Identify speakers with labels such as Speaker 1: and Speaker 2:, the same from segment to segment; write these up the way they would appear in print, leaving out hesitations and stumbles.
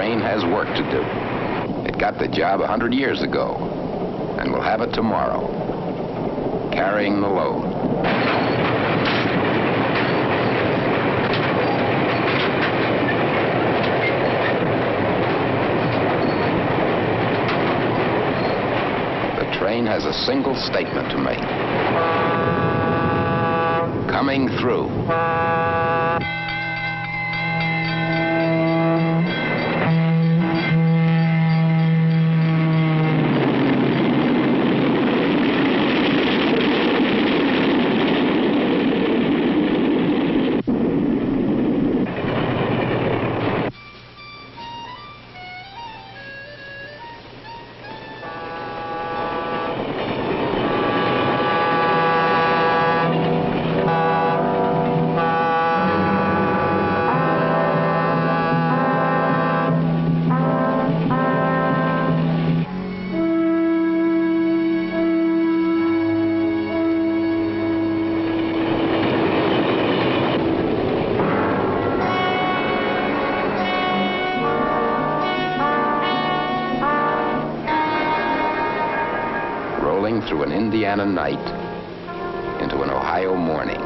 Speaker 1: train has work to do. It got the job 100 years ago, and will have it tomorrow, carrying the load. The train has a single statement to make. Coming through. Through an Indiana night into an Ohio morning,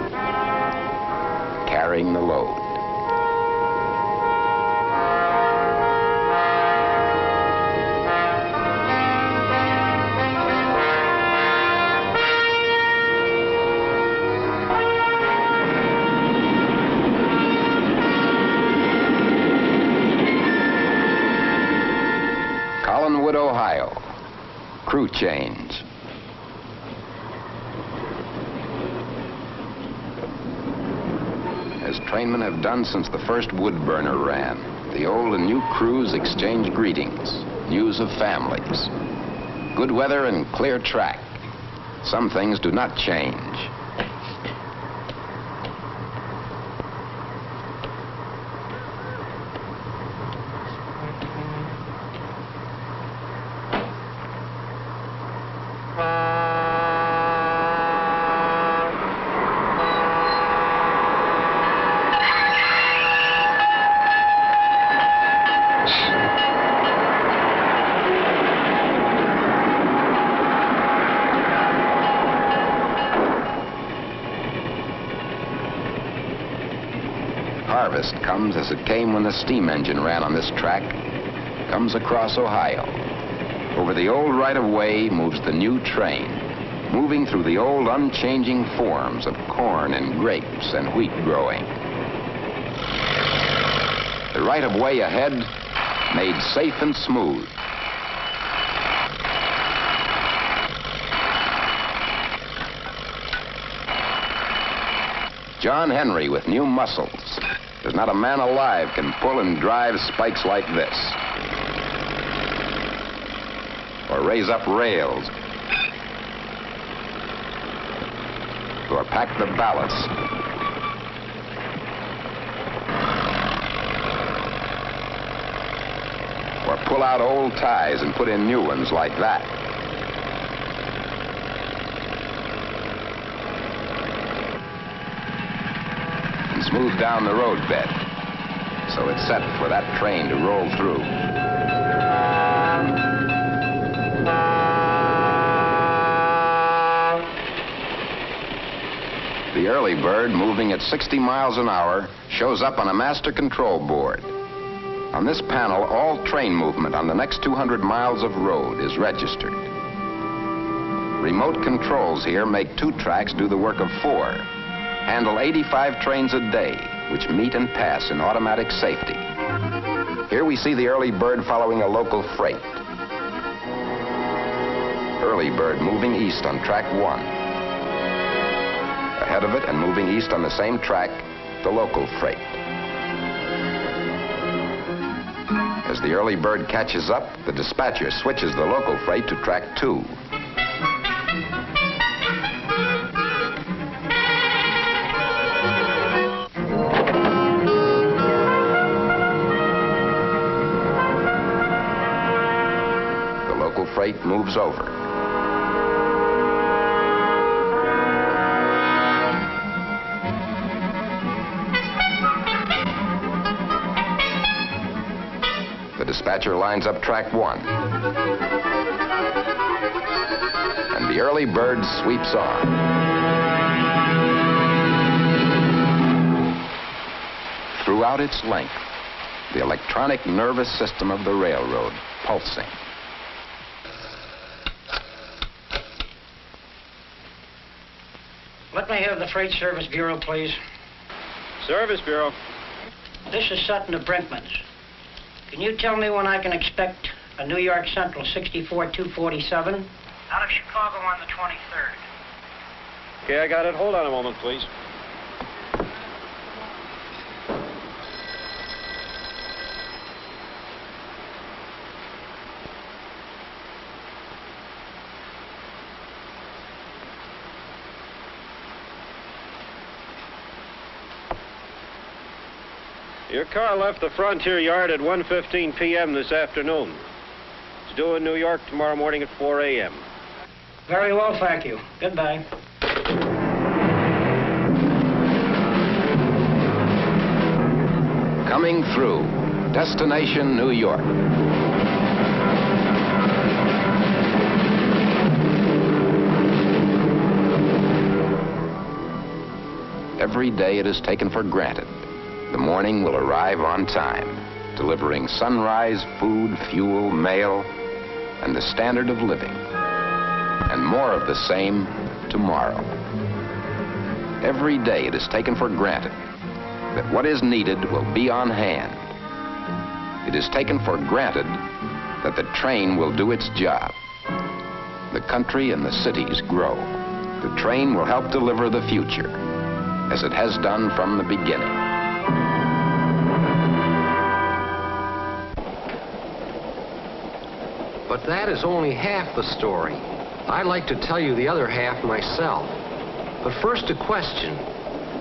Speaker 1: carrying the load. Collinwood, Ohio. Crew change. As trainmen have done since the first wood burner ran, the old and new crews exchange greetings, news of families. Good weather and clear track. Some things do not change. Harvest comes as it came when the steam engine ran on this track, comes across Ohio. Over the old right-of-way moves the new train, moving through the old unchanging forms of corn and grapes and wheat growing. The right-of-way ahead made safe and smooth. John Henry with new muscles. There's not a man alive can pull and drive spikes like this. Or raise up rails. Or pack the ballast. Or pull out old ties and put in new ones like that. Smooth down the road bed, so it's set for that train to roll through. The early bird, moving at 60 miles an hour, shows up on a master control board. On this panel, all train movement on the next 200 miles of road is registered. Remote controls here make 2 tracks do the work of 4. Handle 85 trains a day, which meet and pass in automatic safety. Here we see the early bird following a local freight. Early bird moving east on track 1. Ahead of it and moving east on the same track, the local freight. As the early bird catches up, the dispatcher switches the local freight to track 2. Freight moves over. The dispatcher lines up track 1. And the early bird sweeps on. Throughout its length, the electronic nervous system of the railroad pulsing.
Speaker 2: Let me have the Freight Service Bureau, please.
Speaker 3: Service Bureau.
Speaker 2: This is Sutton of Brinkman's. Can you tell me when I can expect a New York Central 64247? Out of Chicago on the 23rd.
Speaker 3: Okay, I got it. Hold on a moment, please. Your car left the Frontier Yard at 1:15 p.m. this afternoon. It's due in New York tomorrow morning at 4 a.m.
Speaker 2: Very well, thank you. Goodbye.
Speaker 1: Coming through, destination New York. Every day it is taken for granted. The morning will arrive on time, delivering sunrise, food, fuel, mail, and the standard of living. And more of the same tomorrow. Every day it is taken for granted that what is needed will be on hand. It is taken for granted that the train will do its job. The country and the cities grow. The train will help deliver the future, as it has done from the beginning.
Speaker 4: But that is only half the story. I'd like to tell you the other half myself. But first, a question.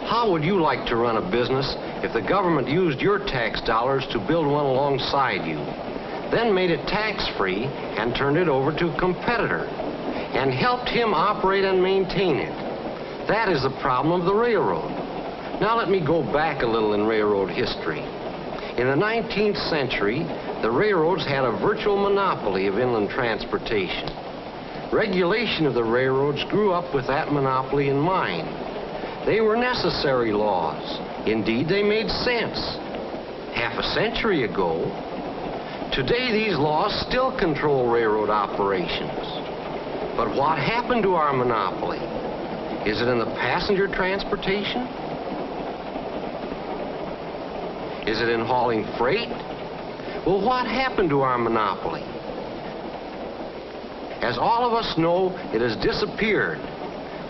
Speaker 4: How would you like to run a business if the government used your tax dollars to build one alongside you, then made it tax-free and turned it over to a competitor, and helped him operate and maintain it? That is the problem of the railroad. Now let me go back a little in railroad history. In the 19th century, the railroads had a virtual monopoly of inland transportation. Regulation of the railroads grew up with that monopoly in mind. They were necessary laws. Indeed, they made sense. Half a century ago, today these laws still control railroad operations. But what happened to our monopoly? Is it in the passenger transportation? Is it in hauling freight? Well, what happened to our monopoly? As all of us know, it has disappeared.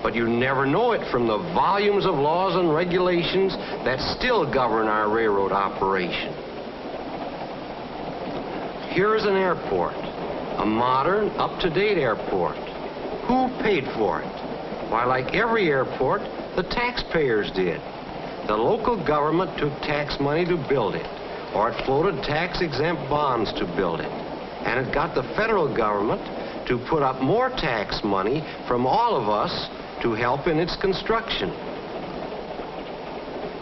Speaker 4: But you never know it from the volumes of laws and regulations that still govern our railroad operation. Here is an airport, a modern, up-to-date airport. Who paid for it? Why, like every airport, the taxpayers did. The local government took tax money to build it, or it floated tax-exempt bonds to build it. And it got the federal government to put up more tax money from all of us to help in its construction.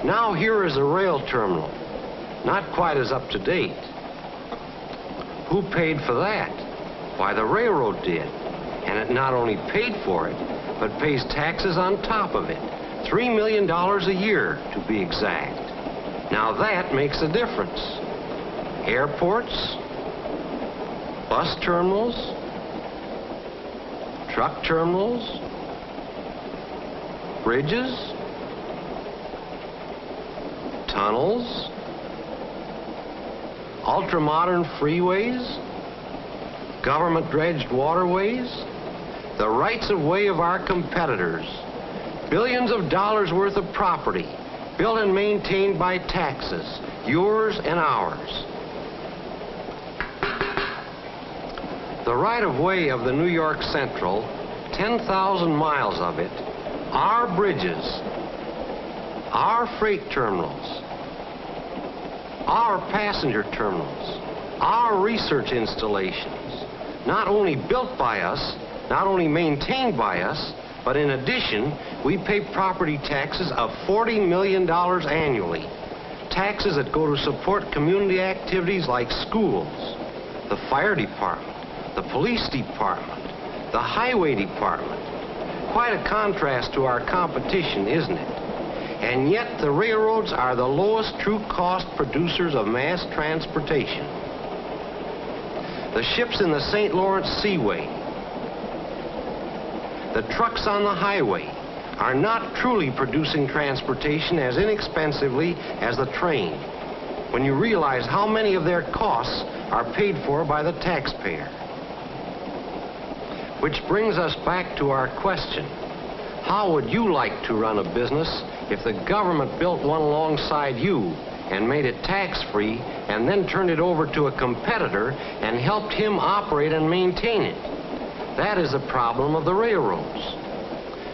Speaker 4: Now here is a rail terminal, not quite as up to date. Who paid for that? Why, the railroad did. And it not only paid for it, but pays taxes on top of it. $3 million a year, to be exact. Now that makes a difference. Airports, bus terminals, truck terminals, bridges, tunnels, ultra-modern freeways, government-dredged waterways, the rights-of-way of our competitors, billions of dollars worth of property built and maintained by taxes, yours and ours. The right-of-way of the New York Central, 10,000 miles of it, our bridges, our freight terminals, our passenger terminals, our research installations, not only built by us, not only maintained by us, but in addition, we pay property taxes of $40 million annually. taxes that go to support community activities like schools, the fire department, the police department, the highway department. Quite a contrast to our competition, isn't it? And yet the railroads are the lowest true cost producers of mass transportation. The ships in the St. Lawrence Seaway, the trucks on the highway are not truly producing transportation as inexpensively as the train, when you realize how many of their costs are paid for by the taxpayer. Which brings us back to our question. How would you like to run a business if the government built one alongside you and made it tax-free and then turned it over to a competitor and helped him operate and maintain it? That is a problem of the railroads.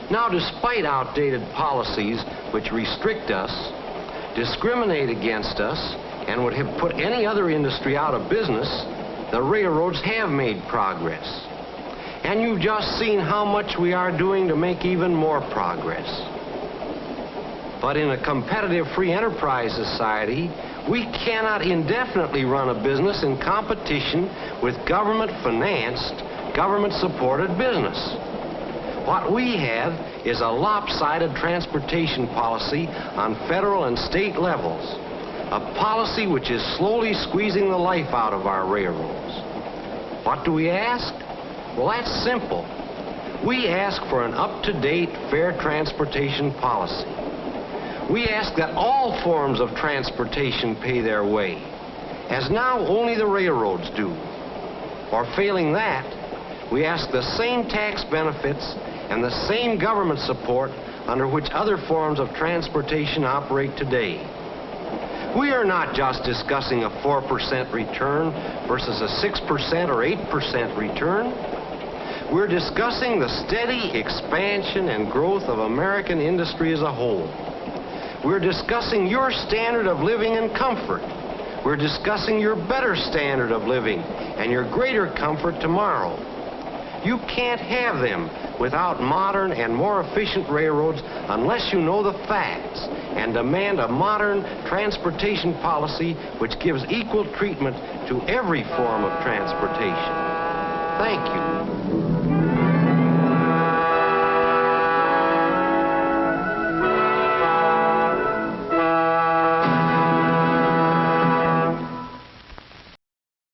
Speaker 4: Now, despite outdated policies which restrict us, discriminate against us, and would have put any other industry out of business, the railroads have made progress. And you've just seen how much we are doing to make even more progress. But in a competitive free enterprise society, we cannot indefinitely run a business in competition with government-financed, government-supported business. What we have is a lopsided transportation policy on federal and state levels, a policy which is slowly squeezing the life out of our railroads. What do we ask? Well, that's simple. We ask for an up-to-date, fair transportation policy. We ask that all forms of transportation pay their way, as now only the railroads do. Or failing that, we ask the same tax benefits and the same government support under which other forms of transportation operate today. We are not just discussing a 4% return versus a 6% or 8% return. We're discussing the steady expansion and growth of American industry as a whole. We're discussing your standard of living and comfort. We're discussing your better standard of living and your greater comfort tomorrow. You can't have them without modern and more efficient railroads unless you know the facts and demand a modern transportation policy which gives equal treatment to every form of transportation. Thank you.